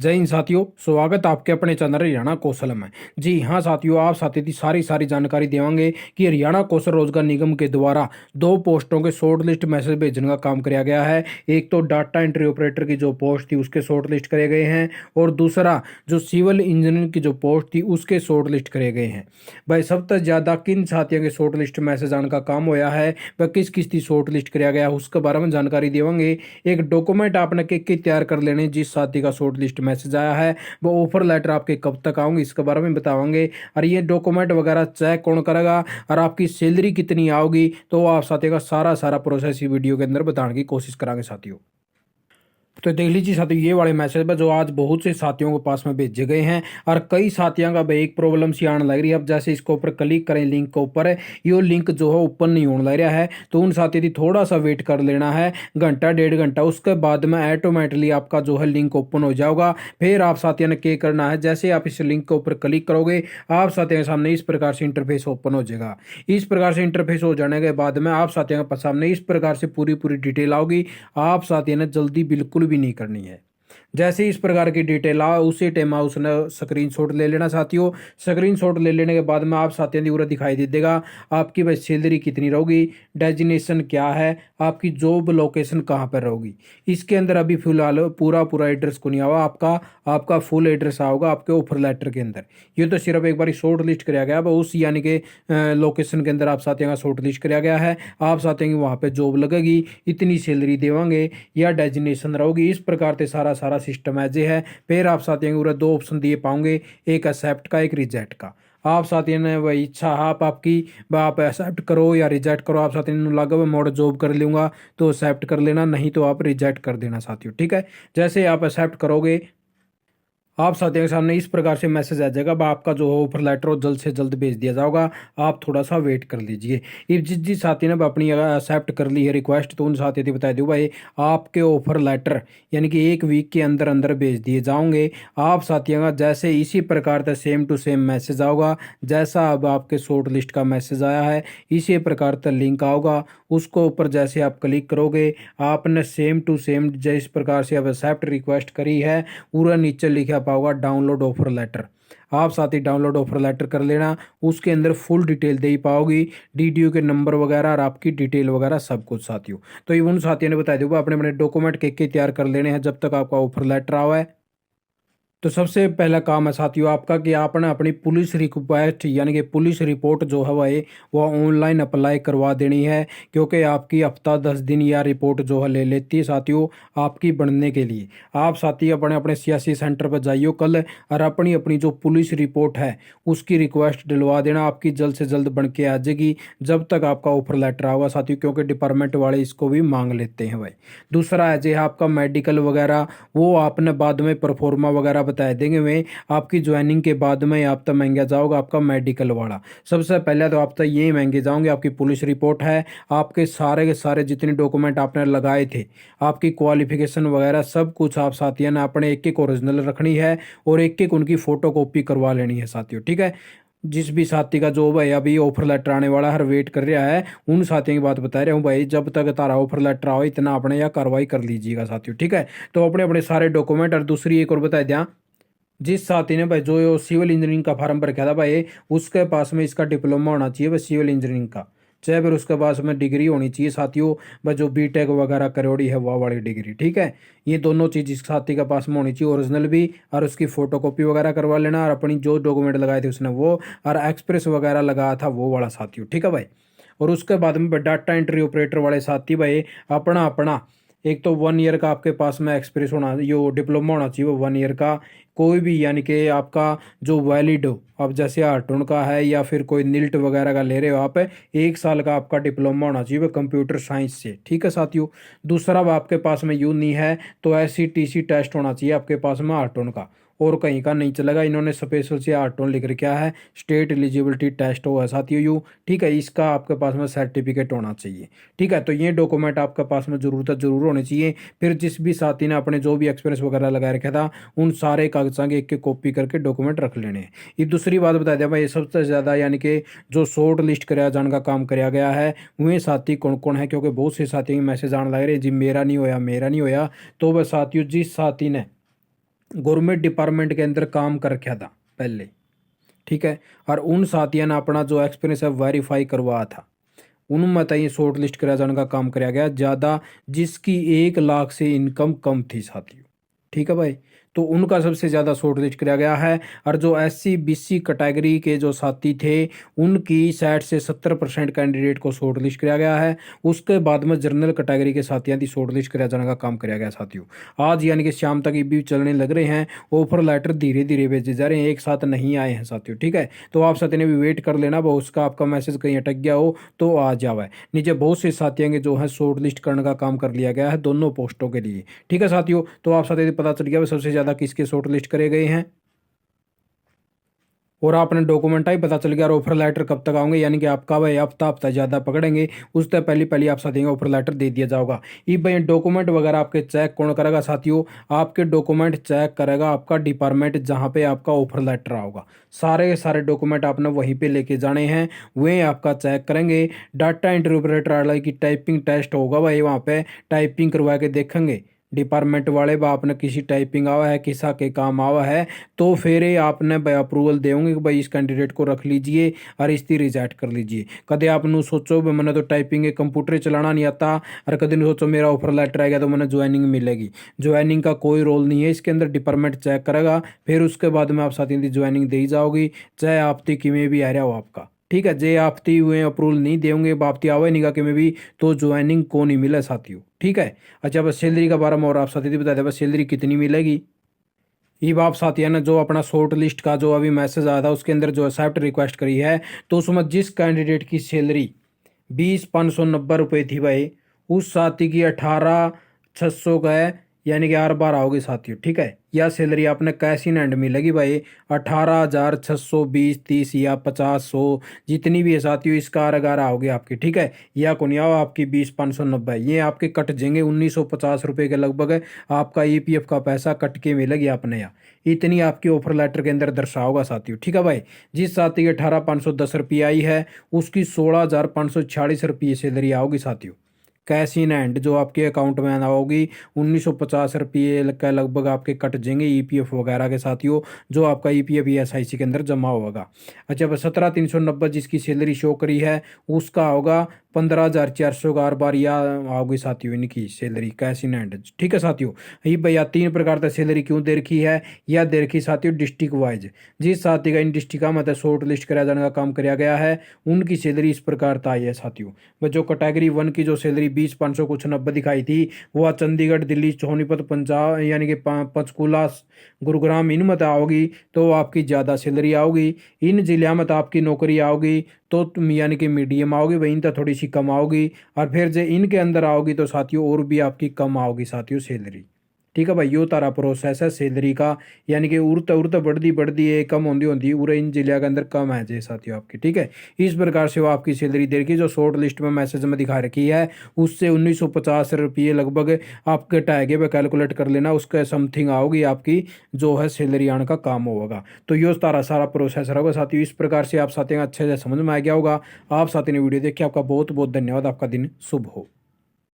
जय हिंद साथियों, स्वागत आपके अपने चैनल हरियाणा कौशल में। जी हाँ साथियों, आप साथी की सारी जानकारी देवांगे कि हरियाणा कौशल रोजगार निगम के द्वारा दो पोस्टों के शॉर्ट लिस्ट मैसेज भेजने का काम किया गया है। एक तो डाटा एंट्री ऑपरेटर की जो पोस्ट थी उसके शॉर्ट लिस्ट करे गए हैं, और दूसरा जो सिविल इंजीनियर की जो पोस्ट थी उसके शॉर्ट लिस्ट करे गए हैं। भाई सबसे ज़्यादा किन साथियों के शॉर्ट लिस्ट मैसेज आने का काम होया है, वह किस किस की शॉर्ट लिस्ट कराया गया है उसके बारे में जानकारी देवांगे। एक डॉक्यूमेंट आपने के तैयार कर लेने, जिस साथी का शॉर्ट लिस्ट मैसेज आया है वो ऑफर लेटर आपके कब तक आएंगे इसके बारे में बतावांगे। और ये डॉक्यूमेंट वगैरह चेक कौन करेगा और आपकी सैलरी कितनी आओगी, तो आप साथियों का सारा प्रोसेस ही वीडियो के अंदर बताने की कोशिश करेंगे साथियों। तो देख लीजिए साथियों, ये वाले मैसेज पर जो आज बहुत से साथियों के पास में भेजे गए हैं, और कई साथियों का भाई एक प्रॉब्लम सी आने लग रही है। अब जैसे इसके ऊपर क्लिक करें लिंक के ऊपर, ये लिंक जो है ओपन नहीं होने लग रहा है, तो उन साथियों की थोड़ा सा वेट कर लेना है, घंटा डेढ़ घंटा, उसके बाद में ऑटोमेटिकली आपका जो है लिंक ओपन हो जाएगा। फिर आप साथियों ने क्या करना है, जैसे आप इस लिंक के ऊपर क्लिक करोगे आप साथियों के सामने इस प्रकार से इंटरफेस ओपन हो जाएगा। इस प्रकार से इंटरफेस हो जाने के बाद में आप साथियों के सामने इस प्रकार से पूरी डिटेल आओगी। आप साथियों ने जल्दी बिल्कुल भी नहीं करनी है। जैसे इस प्रकार की डिटेल आ उसी टाइम उसने स्क्रीनशॉट ले लेना साथियों। स्क्रीनशॉट ले लेने के बाद में आप साथियों की पूरा दिखाई दे देगा आपकी भाई सैलरी कितनी रहोगी, डेजिग्नेशन क्या है, आपकी जॉब लोकेशन कहाँ पर रहोगी। इसके अंदर अभी फिलहाल पूरा एड्रेस को नहीं आवा, आपका फुल एड्रेस आओगा आपके ऑफर लेटर के अंदर। ये तो सिर्फ एक बार शॉर्ट लिस्ट कराया गया उस यानी कि लोकेशन के अंदर आप साथियों का शॉर्ट लिस्ट कराया गया है। आप साथियों की वहाँ पे जॉब लगेगी, इतनी सैलरी देवांगे या डेजिग्नेशन रहोगी, इस प्रकार से सारा सिस्टम ऐसे है। फिर आप साथियों को दो ऑप्शन दिए पाओगे, एक एक्सेप्ट का एक रिजेक्ट का। आप साथियों ने वही इच्छा आप एक्सेप्ट करो या रिजेक्ट करो। आप साथियों ने लगा मोड जॉब कर लूँगा तो एक्सेप्ट कर लेना, नहीं तो आप रिजेक्ट कर देना साथियों। ठीक है, जैसे आप एक्सेप्ट करोगे आप साथियों के सामने इस प्रकार से मैसेज आ जाएगा, आपका जो ऑफर लेटर हो जल्द से जल्द भेज दिया जाएगा, आप थोड़ा सा वेट कर लीजिए। इफ जिस साथी ने अपनी अगर एक्सेप्ट कर ली है रिक्वेस्ट, तो उन साथियों को बता दूँ भाई आपके ऑफर लेटर यानी कि एक वीक के अंदर अंदर भेज दिए जाओगे। आप साथियों का जैसे इसी प्रकार का सेम टू सेम मैसेज आओगा, जैसा अब आपके शॉर्ट लिस्ट का मैसेज आया है इसी प्रकार का लिंक आओगा। उसको ऊपर जैसे आप क्लिक करोगे आपने सेम टू सेम जिस प्रकार से अब एक्सेप्ट रिक्वेस्ट करी है पूरा नीचे लिखा पाओगा डाउनलोड ऑफर लेटर। आप साथ ही डाउनलोड ऑफर लेटर कर लेना, उसके अंदर फुल डिटेल दे ही पाओगी, डीडीयू के नंबर वगैरह और आपकी डिटेल वगैरह सब कुछ साथियों। तो ये उन साथियों ने बता दूंगा अपने अपने डॉक्यूमेंट के तैयार कर लेने हैं जब तक आपका ऑफर लेटर आवा है। तो सबसे पहला काम है साथियों आपका कि आपने अपनी पुलिस रिक्वेस्ट यानी कि पुलिस रिपोर्ट जो है वह ऑनलाइन अप्लाई करवा देनी है, क्योंकि आपकी हफ्ता 10 दिन या रिपोर्ट जो है ले लेती है साथियों आपकी बनने के लिए। आप साथी अपने अपने सियासी सेंटर पर जाइयो कल, और अपनी अपनी जो पुलिस रिपोर्ट है उसकी रिक्वेस्ट डलवा देना, आपकी जल्द से जल्द बन के आ जाएगी जब तक आपका ऑफर लेटर आएगा साथियों, क्योंकि डिपार्टमेंट वाले इसको भी मांग लेते हैं भाई। दूसरा है जो आपका मेडिकल वगैरह वो आपने बाद में परफॉर्मा वगैरह बता देंगे में आपकी ज्वाइनिंग के बाद में आप तक महंगा जाओगे आपका मेडिकल वाला। सबसे पहले तो आप तक ये महंगे जाओगे, आपकी पुलिस रिपोर्ट है, आपके सारे के सारे जितने डॉक्यूमेंट आपने लगाए थे, आपकी क्वालिफिकेशन वगैरह सब कुछ आप साथियों ने अपने एक एक ओरिजिनल रखनी है और एक एक उनकी फोटो कॉपी करवा लेनी है साथियों। ठीक है, जिस भी साथी का जॉब है अभी ऑफर लेटर आने वाला हर वेट कर रहा है उन साथियों की बात बता रहा हूँ भाई, जब तक तारा ऑफर लेटर आओ इतना अपने यहाँ कार्रवाई कर लीजिएगा साथियों। ठीक है, तो अपने अपने सारे डॉक्यूमेंट, और दूसरी एक और बता दें, जिस साथी ने भाई जो सिविल इंजीनियरिंग का फार्म भर था भाई उसके पास में इसका डिप्लोमा होना चाहिए भाई सिविल इंजीनियरिंग का, चाहे फिर उसके पास में डिग्री होनी चाहिए साथियों भाई जो बीटेक वगैरह करोड़ी है वह वाली डिग्री। ठीक है, ये दोनों चीज़ इस साथी के पास में होनी चाहिए, ओरिजिनल भी और उसकी फोटो कॉपी वगैरह करवा लेना, और अपनी जो डॉक्यूमेंट लगाए थे उसने वो, और एक्सप्रेस वगैरह लगाया था वो वाला साथियों। ठीक है भाई, और उसके बाद में डाटा एंट्री ऑपरेटर वाले साथी भाई अपना अपना एक तो 1 ईयर का आपके पास में एक्सपीरियंस होना, यो डिप्लोमा होना चाहिए वो 1 ईयर का, कोई भी यानी कि आपका जो वैलिड हो, अब जैसे आर्टून का है या फिर कोई निल्ट वगैरह का ले रहे हो आप, 1 साल का आपका डिप्लोमा होना चाहिए कंप्यूटर साइंस से। ठीक है साथियों, दूसरा आपके पास में यूँ नहीं है तो SCTC टेस्ट होना चाहिए आपके पास में आर्टून का, और कहीं का नहीं चलेगा, इन्होंने स्पेशल से आर्टोन लिख रखा है, स्टेट एलिजिबिलिटी टेस्ट हुआ है साथियों यू। ठीक है, इसका आपके पास में सर्टिफिकेट होना चाहिए। ठीक है, तो ये डॉक्यूमेंट आपके पास में जरूर होने चाहिए। फिर जिस भी साथी ने अपने जो भी एक्सपीरियंस वगैरह लगा रखा था उन सारे कागजात के एक एक कॉपी करके डॉक्यूमेंट रख लेने हैं। ये दूसरी बात बता दिया भाई, सबसे ज़्यादा यानी कि जो शॉर्ट लिस्ट कराया जाने का काम कराया गया है वह साथी कौन कौन है, क्योंकि बहुत से साथी मैसेज आने लग रहे जी मेरा नहीं होया मेरा नहीं होया। तो वह साथियों जिस साथी ने गवर्नमेंट डिपार्टमेंट के अंदर काम कर रखा था पहले, ठीक है। और उन साथियों ने अपना जो एक्सपीरियंस है वेरीफाई करवाया था, उनमें तो ये शॉर्ट लिस्ट करा जाने का काम कराया गया ज़्यादा, जिसकी 1 लाख से इनकम कम थी साथियों, ठीक है भाई। तो उनका सबसे ज़्यादा शॉर्ट लिस्ट किया गया है। और जो SC BC कैटेगरी के जो साथी थे उनकी साइड से 70% कैंडिडेट को शॉर्ट लिस्ट किया गया है। उसके बाद में जनरल कैटेगरी के साथियों की शॉर्ट लिस्ट किया जाने का काम किया गया साथियों। आज यानी कि शाम तक ये भी चलने लग रहे हैं, ऑफर लेटर धीरे धीरे भेजे जा रहे हैं, एक साथ नहीं आए हैं साथियों, ठीक है। तो आप साथियों ने भी वेट कर लेना, वो उसका आपका मैसेज कहीं अटक गया हो तो आ जावे। नीचे बहुत से साथियों के जो है शॉर्ट लिस्ट करने का काम कर लिया गया है दोनों पोस्टों के लिए, ठीक है साथियों। तो आप साथियों पता चल गया सबसे ज़्यादा किसके शॉर्ट लिस्ट करे गए हैं, और आपने डॉक्यूमेंट ही पता चल गया। और ऑफर लेटर कब तक आएंगे, यानी कि आपका भाई हफ्ता ज़्यादा पकड़ेंगे, उससे पहले आप साथियों ऑफर लेटर दे दिया जाएगा। ये भाई डॉक्यूमेंट वगैरह आपके चेक कौन करेगा साथियों, आपके डॉक्यूमेंट चेक करेगा आपका डिपार्टमेंट जहाँ पे आपका ऑफर लेटर आओगा। सारे के सारे डॉक्यूमेंट आपने वहीं पे लेके जाने हैं, वे आपका चेक करेंगे। डाटा इंटरप्रेटर वाला की टाइपिंग टेस्ट होगा भाई, वहाँ पे टाइपिंग करवा के देखेंगे डिपार्टमेंट वाले बा आपने किसी टाइपिंग आवा है, किसा के काम आवा है, तो फिर ये आपने भाई अप्रूवल देंगे कि भाई इस कैंडिडेट को रख लीजिए और इसकी रिजेक्ट कर लीजिए। कदे आप नू सोचो भाई मैंने तो टाइपिंग के कंप्यूटर चलाना नहीं आता, और कदे नहीं सोचो मेरा ऑफर लेटर आएगा तो मैंने ज्वाइनिंग मिलेगी। ज्वाइनिंग का कोई रोल नहीं है इसके अंदर, डिपार्टमेंट चेक करेगा, फिर उसके बाद में आप साथियों की ज्वाइनिंग दी जाओगी, चाहे आपती किमें भी आ रहा हो आपका, ठीक है। जे आपती हुए अप्रूवल नहीं देंगे, बापती आवे नहीं कि में भी, तो ज्वाइनिंग को नहीं मिले साथियों, ठीक है। अच्छा बस सैलरी का बारे में और आप साथियों बता दें, बस सैलरी कितनी मिलेगी। ये आप साथियों ने जो अपना शॉर्ट लिस्ट का जो अभी मैसेज आया था उसके अंदर जो एक्सेप्ट रिक्वेस्ट करी है, तो उसमें जिस कैंडिडेट की सैलरी 20,590 रुपये थी भाई, उस साथी की 18,600 का है, यानी कि 8 बार आओगे साथियों, ठीक है। या सैलरी आपने कैश इन हैंड मिलेगी भाई, 18,620 30 या 50 100 जितनी भी है साथियों, इसका 8 आओगे आपकी, ठीक है। या कौन आओ आपकी 20,590, ये आपके कट जाएंगे 1,950 रुपये के लगभग आपका EPF का पैसा कट के मिलेगी आपने, या इतनी आपकी ऑफर लेटर के अंदर दर्शाओगा साथियों, ठीक है भाई। जिस साथी की 18,510 रुपये आई है उसकी 16,546 रुपये सैलरी आओगी साथियों, कैश इन हैंड जो आपके अकाउंट में आना होगी। 1,950 रुपये का लगभग आपके कट जाएंगे EPF वगैरह के साथियों, जो आपका EPF SIC के अंदर जमा होगा। अच्छा बस 17,390 जिसकी सैलरी शो करी है उसका होगा 15,400 का 8 बार या आओगी साथियों इनकी सैलरी कैश इन हैंड, ठीक है साथियों। ये भैया 3 प्रकार से सैलरी क्यों दे रखी है, या दे रखी साथियों डिस्ट्रिक्ट वाइज, जिस साथी का इन डिस्ट्रिक्ट का मतलब शॉर्ट लिस्ट कराया जाने का काम कराया गया है उनकी सैलरी इस प्रकार आई है साथियों। बस जो कैटेगरी 1 की जो सैलरी 20,500 कुछ 90 दिखाई थी, वो चंडीगढ़ दिल्ली सोनीपत पंजाब यानी कि पंचकूला गुरुग्राम इनमें आओगी तो आपकी ज़्यादा सैलरी आओगी। इन जिले में तो आपकी नौकरी आओगी तो तुम यानी कि मीडियम आओगी वहीं तो थोड़ी सी कम आओगी, और फिर जो इनके अंदर आओगी तो साथियों और भी आपकी कम आओगी साथियों सैलरी, ठीक है भाई। यो तारा प्रोसेस है सैलरी का, यानी कि उड़ता उड़ता बढ़ती है, कम होती होती उरे इन जिले के अंदर कम है जे साथियों आपकी, ठीक है। इस प्रकार से वो आपकी सैलरी दे रखी जो शॉर्ट लिस्ट में मैसेज में दिखा रखी है, उससे 1,950 रुपये लगभग आपके टैगे पे कैलकुलेट कर लेना, उसके समथिंग आओगी आपकी जो है सैलरी आने का काम होगा। तो यो तारा सारा प्रोसेस रहेगा साथियों। इस प्रकार से आप साथियों अच्छे से समझ में आ गया होगा। आप साथियों ने वीडियो देखी, आपका बहुत बहुत धन्यवाद, आपका दिन शुभ हो।